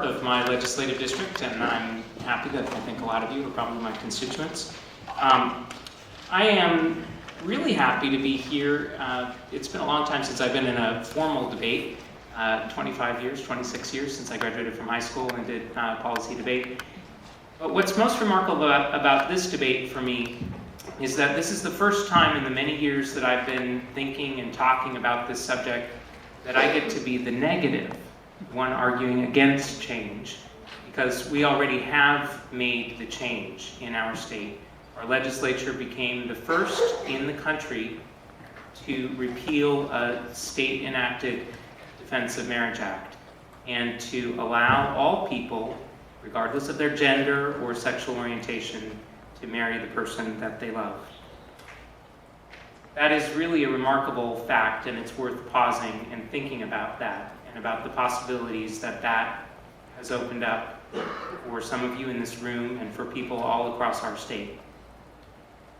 of my legislative district, and I'm happy that I think a lot of you are probably my constituents. I am really happy to be here. It's been a long time since I've been in a formal debate, 26 years since I graduated from high school and did policy debate. But what's most remarkable about this debate for me is that this is the first time in the many years that I've been thinking and talking about this subject that I get to be the negative one arguing against change, because we already have made the change in our state. Our legislature became the first in the country to repeal a state-enacted Defense of Marriage Act and to allow all people, regardless of their gender or sexual orientation, to marry the person that they love. That is really a remarkable fact, and it's worth pausing and thinking about that and about the possibilities that that has opened up for some of you in this room and for people all across our state.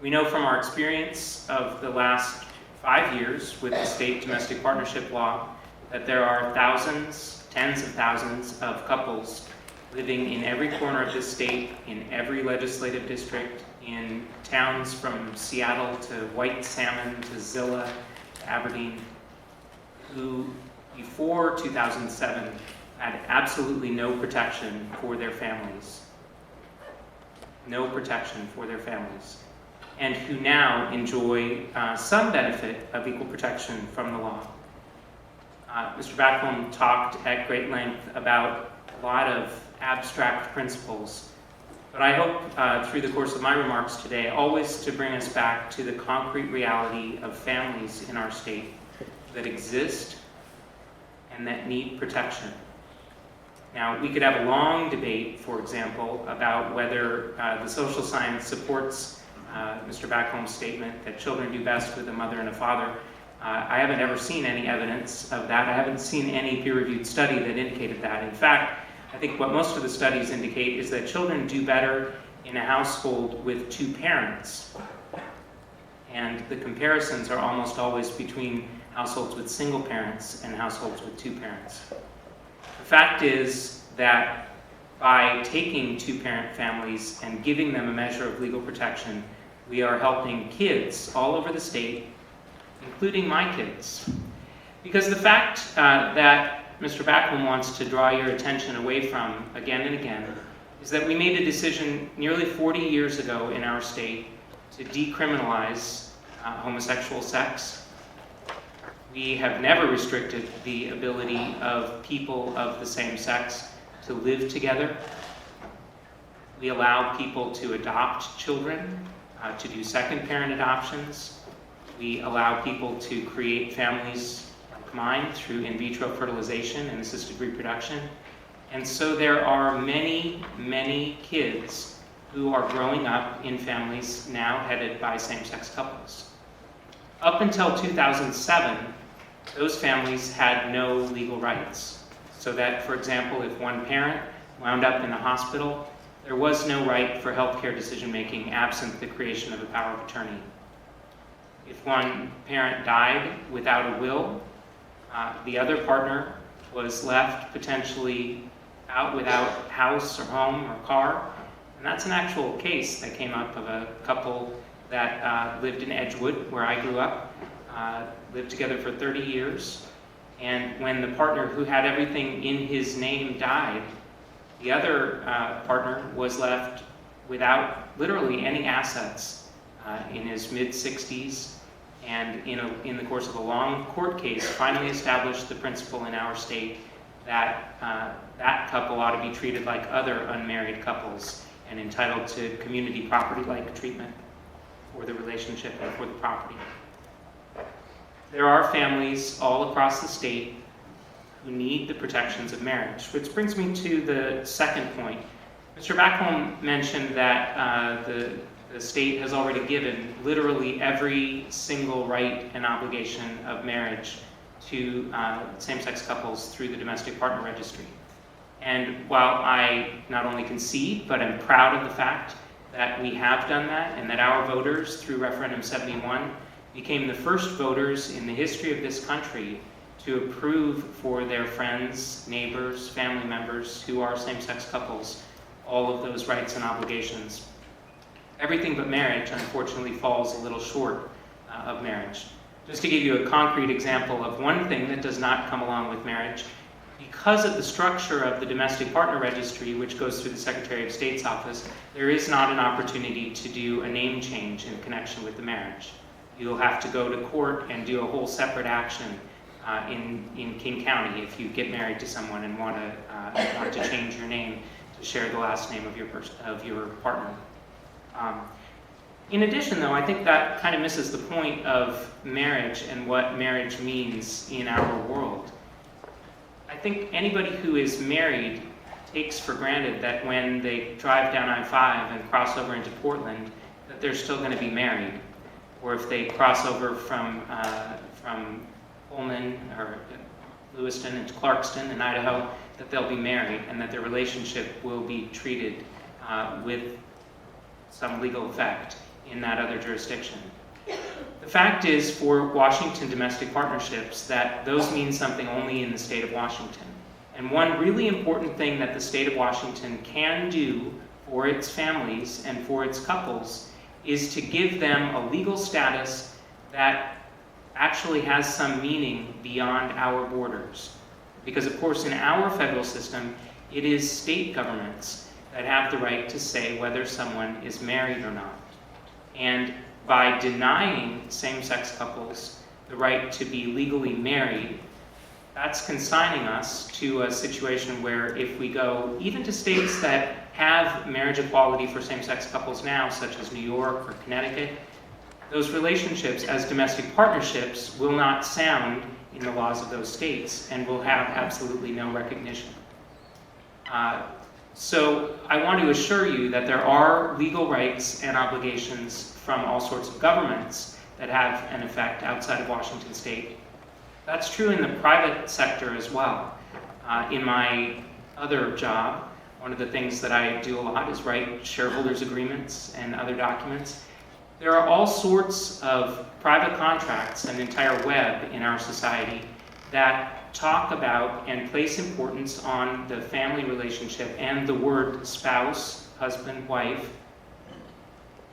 We know from our experience of the last 5 years with the state domestic partnership law that there are thousands, tens of thousands of couples living in every corner of this state, in every legislative district, in towns from Seattle to White Salmon to Zillah to Aberdeen, who before 2007 had absolutely no protection for their families. No protection for their families. And who now enjoy some benefit of equal protection from the law. Mr. Backholm talked at great length about a lot of abstract principles, but I hope through the course of my remarks today always to bring us back to the concrete reality of families in our state that exist and that need protection. Now, we could have a long debate, for example, about whether the social science supports Mr. Backholm's statement that children do best with a mother and a father. I haven't ever seen any evidence of that. I haven't seen any peer-reviewed study that indicated that. In fact, I think what most of the studies indicate is that children do better in a household with two parents. And the comparisons are almost always between households with single parents and households with two parents. The fact is that by taking two-parent families and giving them a measure of legal protection, we are helping kids all over the state, including my kids. Because the fact that Mr. Backholm wants to draw your attention away from again and again is that we made a decision nearly 40 years ago in our state to decriminalize homosexual sex. We have never restricted the ability of people of the same sex to live together. We allow people to adopt children, to do second parent adoptions. We allow people to create families like mine through in vitro fertilization and assisted reproduction. And so there are many, many kids who are growing up in families now headed by same-sex couples. Up until 2007, those families had no legal rights. So that, for example, if one parent wound up in the hospital, there was no right for healthcare decision-making absent the creation of a power of attorney. If one parent died without a will, the other partner was left potentially out without house or home or car. And that's an actual case that came up of a couple that lived in Edgewood, where I grew up, lived together for 30 years. And when the partner who had everything in his name died, the other partner was left without literally any assets in his mid-60s, and in the course of a long court case, finally established the principle in our state that that couple ought to be treated like other unmarried couples and entitled to community property-like treatment for the relationship and for the property. There are families all across the state who need the protections of marriage, which brings me to the second point. Mr. Backholm mentioned that the state has already given literally every single right and obligation of marriage to same-sex couples through the domestic partner registry. And while I not only concede, but am proud of the fact that we have done that and that our voters through referendum 71 became the first voters in the history of this country to approve for their friends, neighbors, family members who are same-sex couples all of those rights and obligations. Everything but marriage, unfortunately, falls a little short of marriage. Just to give you a concrete example of one thing that does not come along with marriage, because of the structure of the domestic partner registry, which goes through the Secretary of State's office, there is not an opportunity to do a name change in connection with the marriage. You'll have to go to court and do a whole separate action in King County if you get married to someone and want to change your name to share the last name of your partner. In addition, though, I think that kind of misses the point of marriage and what marriage means in our world. I think anybody who is married takes for granted that when they drive down I-5 and cross over into Portland, that they're still going to be married. Or if they cross over from Pullman or Lewiston into Clarkston in Idaho, that they'll be married and that their relationship will be treated with some legal effect in that other jurisdiction. The fact is, for Washington domestic partnerships, that those mean something only in the state of Washington. And one really important thing that the state of Washington can do for its families and for its couples is to give them a legal status that actually has some meaning beyond our borders. Because, of course, in our federal system, it is state governments that have the right to say whether someone is married or not. And by denying same-sex couples the right to be legally married, that's consigning us to a situation where if we go even to states that have marriage equality for same-sex couples now, such as New York or Connecticut, those relationships as domestic partnerships will not sound in the laws of those states and will have absolutely no recognition. So I want to assure you that there are legal rights and obligations from all sorts of governments that have an effect outside of Washington state. That's true in the private sector as well. In my other job, one of the things that I do a lot is write shareholders agreements and other documents. There are all sorts of private contracts, an entire web in our society, that talk about and place importance on the family relationship and the word spouse, husband, wife,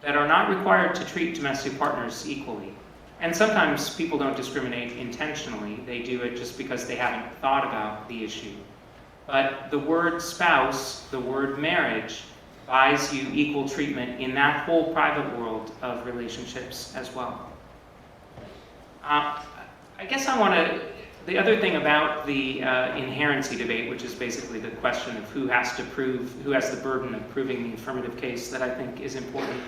that are not required to treat domestic partners equally. And sometimes people don't discriminate intentionally. They do it just because they haven't thought about the issue. But the word spouse, the word marriage, buys you equal treatment in that whole private world of relationships as well. I guess the other thing about the inherency debate, which is basically the question of who has the burden of proving the affirmative case, that I think is important,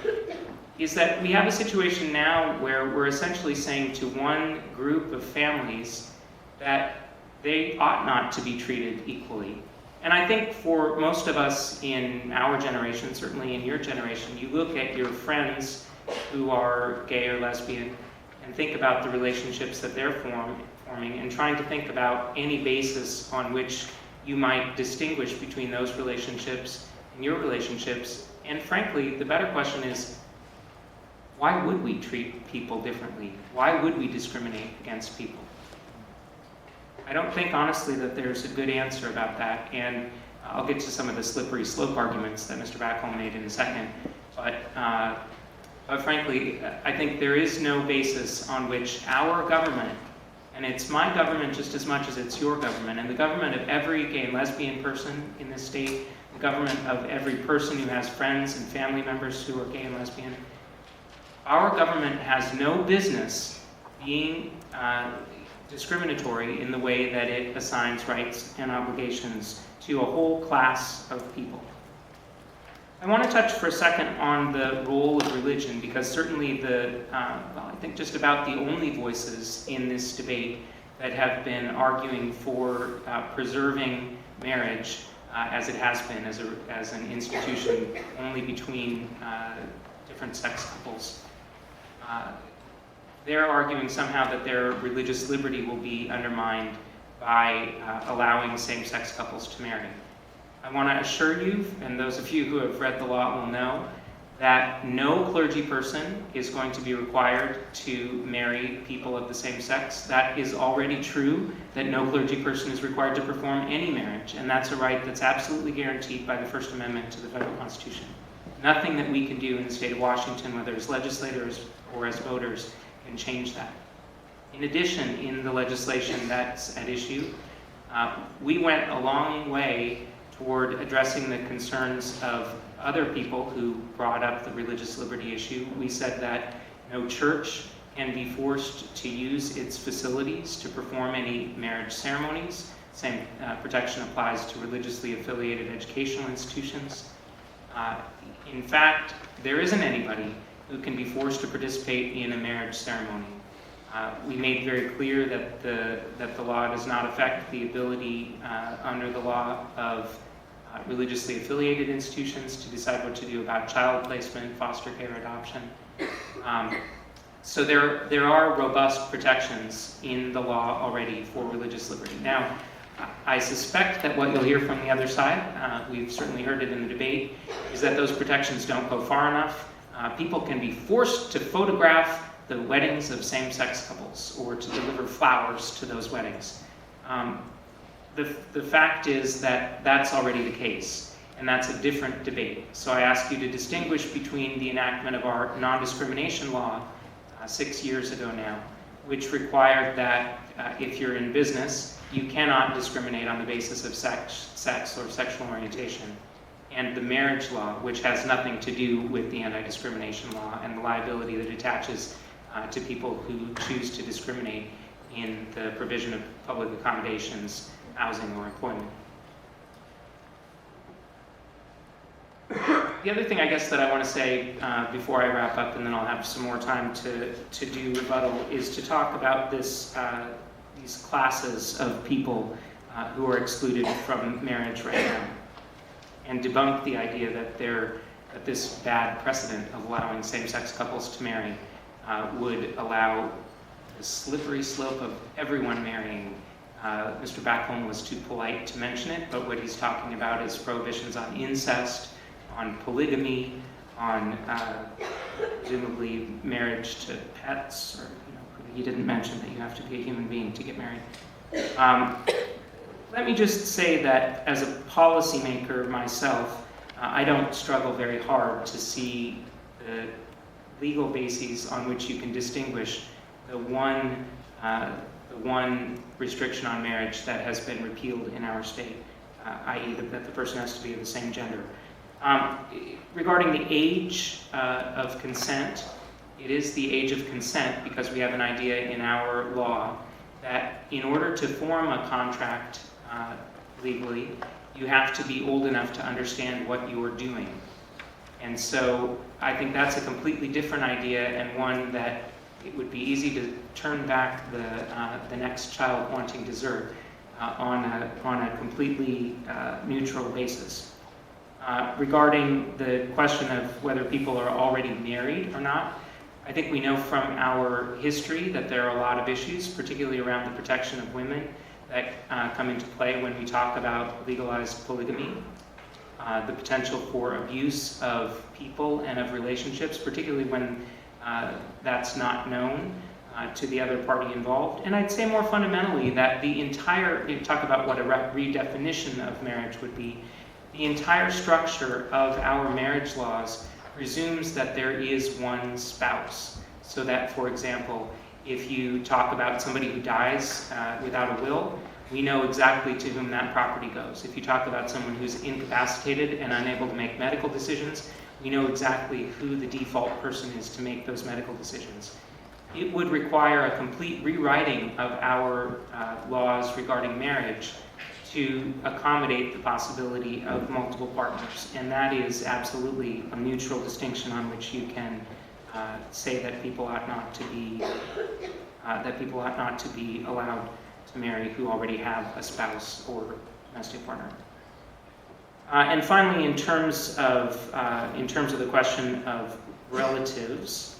is that we have a situation now where we're essentially saying to one group of families that they ought not to be treated equally. And I think for most of us in our generation, certainly in your generation, you look at your friends who are gay or lesbian and think about the relationships that they're forming and trying to think about any basis on which you might distinguish between those relationships and your relationships. And frankly, the better question is, why would we treat people differently? Why would we discriminate against people? I don't think, honestly, that there's a good answer about that, and I'll get to some of the slippery slope arguments that Mr. Backholm made in a second, but frankly, I think there is no basis on which our government, and it's my government just as much as it's your government, and the government of every gay and lesbian person in this state, the government of every person who has friends and family members who are gay and lesbian, our government has no business being discriminatory in the way that it assigns rights and obligations to a whole class of people. I want to touch for a second on the role of religion, because certainly I think just about the only voices in this debate that have been arguing for preserving marriage as it has been, as an institution only between different sex couples. They're arguing somehow that their religious liberty will be undermined by allowing same-sex couples to marry. I want to assure you, and those of you who have read the law will know, that no clergy person is going to be required to marry people of the same sex. That is already true, that no clergy person is required to perform any marriage, and that's a right that's absolutely guaranteed by the First Amendment to the federal Constitution. Nothing that we can do in the state of Washington, whether as legislators or as voters, can change that. In addition, in the legislation that's at issue, we went a long way toward addressing the concerns of other people who brought up the religious liberty issue. We said that no church can be forced to use its facilities to perform any marriage ceremonies. Same protection applies to religiously affiliated educational institutions. In fact, there isn't anybody who can be forced to participate in a marriage ceremony. We made very clear that the law does not affect the ability under the law of religiously affiliated institutions to decide what to do about child placement, foster care, adoption. So there are robust protections in the law already for religious liberty. Now, I suspect that what you'll hear from the other side, we've certainly heard it in the debate, is that those protections don't go far enough. People can be forced to photograph the weddings of same-sex couples or to deliver flowers to those weddings. The fact is that that's already the case, and that's a different debate. So I ask you to distinguish between the enactment of our non-discrimination law 6 years ago now, which required that if you're in business, you cannot discriminate on the basis of sex or sexual orientation, and the marriage law, which has nothing to do with the anti-discrimination law and the liability that attaches to people who choose to discriminate in the provision of public accommodations, housing, or employment. The other thing I guess that I want to say before I wrap up, and then I'll have some more time to do rebuttal, is to talk about these classes of people who are excluded from marriage right now, and debunk the idea that this bad precedent of allowing same-sex couples to marry would allow the slippery slope of everyone marrying. Mr. Backholm was too polite to mention it, but what he's talking about is prohibitions on incest, on polygamy, on presumably marriage to pets, or he didn't mention that you have to be a human being to get married. Let me just say that as a policymaker myself, I don't struggle very hard to see the legal bases on which you can distinguish the one restriction on marriage that has been repealed in our state, i.e. that the person has to be of the same gender. Regarding the age of consent, it is the age of consent because we have an idea in our law that in order to form a contract legally, you have to be old enough to understand what you are doing. And so I think that's a completely different idea, and one that it would be easy to turn back the next child wanting dessert on a completely neutral basis. Regarding the question of whether people are already married or not, I think we know from our history that there are a lot of issues, particularly around the protection of women, that come into play when we talk about legalized polygamy. The potential for abuse of people and of relationships, particularly when that's not known to the other party involved. And I'd say more fundamentally that you talk about what a redefinition of marriage would be, the entire structure of our marriage laws presumes that there is one spouse. So that, for example, if you talk about somebody who dies without a will, we know exactly to whom that property goes. If you talk about someone who's incapacitated and unable to make medical decisions, we know exactly who the default person is to make those medical decisions. It would require a complete rewriting of our laws regarding marriage to accommodate the possibility of multiple partners, and that is absolutely a mutual distinction on which you can say that people ought not to be allowed to marry who already have a spouse or domestic partner. And finally, in terms of the question of relatives,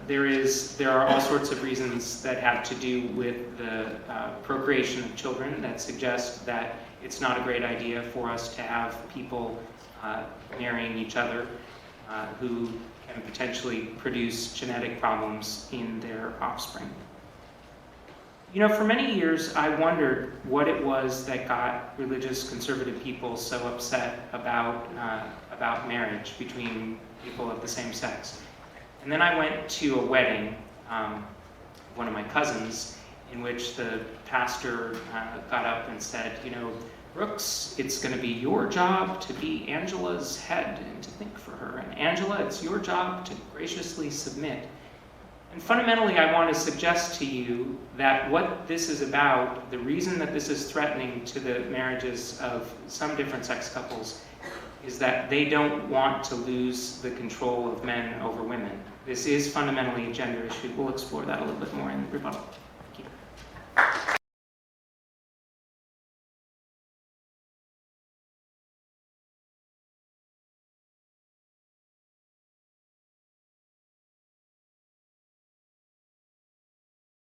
there are all sorts of reasons that have to do with the procreation of children that suggest that it's not a great idea for us to have people marrying each other who can potentially produce genetic problems in their offspring. You know, for many years, I wondered what it was that got religious conservative people so upset about marriage between people of the same sex. And then I went to a wedding, one of my cousins, in which the pastor got up and said, you know, Brooks, it's going to be your job to be Angela's head and to think for her. And Angela, it's your job to graciously submit. And fundamentally, I want to suggest to you that what this is about, the reason that this is threatening to the marriages of some different sex couples, is that they don't want to lose the control of men over women. This is fundamentally a gender issue. We'll explore that a little bit more in rebuttal.